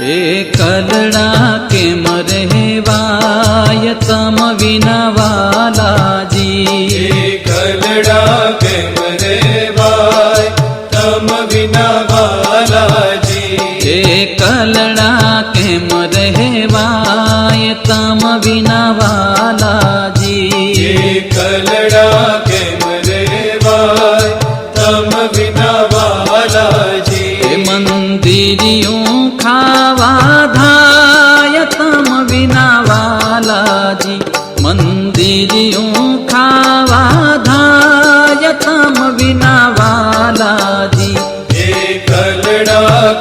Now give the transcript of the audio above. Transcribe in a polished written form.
कलड़ा केम रहेवाय तम विना वालाजी। कलड़ा केम रहेवाय तम विना वालाजी। कलड़ा केम रहेवाय तम विना वालाजी। कलड़ा केम रहेवाय तम विना वालाजी। मंदिरियों खावा धाय तम विना वालाजी। मंदिरियों खावा धाय तम विना वालाजी। कलड़ा